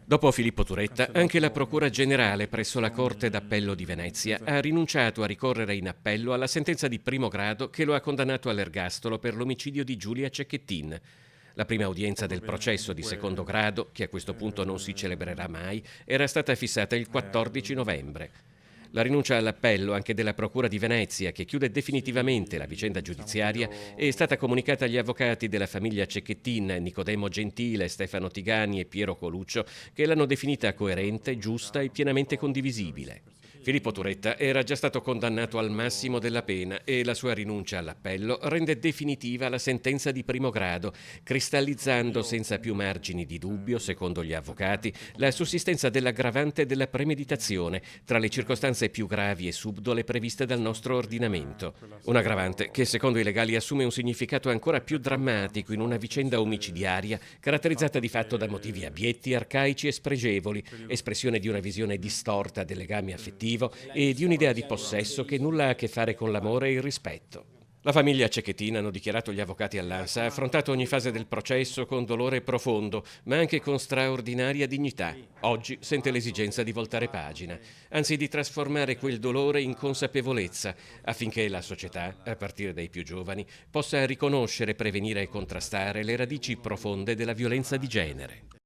Dopo Filippo Turetta, anche la Procura Generale presso la Corte d'Appello di Venezia ha rinunciato a ricorrere in appello alla sentenza di primo grado che lo ha condannato all'ergastolo per l'omicidio di Giulia Cecchettin. La prima udienza del processo di secondo grado, che a questo punto non si celebrerà mai, era stata fissata il 14 novembre. La rinuncia all'appello anche della Procura di Venezia, che chiude definitivamente la vicenda giudiziaria, è stata comunicata agli avvocati della famiglia Cecchettin, Nicodemo Gentile, Stefano Tigani e Piero Coluccio, che l'hanno definita coerente, giusta e pienamente condivisibile. Filippo Turetta era già stato condannato al massimo della pena e la sua rinuncia all'appello rende definitiva la sentenza di primo grado, cristallizzando senza più margini di dubbio, secondo gli avvocati, la sussistenza dell'aggravante della premeditazione tra le circostanze più gravi e subdole previste dal nostro ordinamento. Un aggravante che, secondo i legali, assume un significato ancora più drammatico in una vicenda omicidiaria caratterizzata di fatto da motivi abietti, arcaici e spregevoli, espressione di una visione distorta del legame affettivo e di un'idea di possesso che nulla ha a che fare con l'amore e il rispetto. La famiglia Cecchettin, hanno dichiarato gli avvocati all'ANSA, ha affrontato ogni fase del processo con dolore profondo, ma anche con straordinaria dignità. Oggi sente l'esigenza di voltare pagina, anzi di trasformare quel dolore in consapevolezza, affinché la società, a partire dai più giovani, possa riconoscere, prevenire e contrastare le radici profonde della violenza di genere.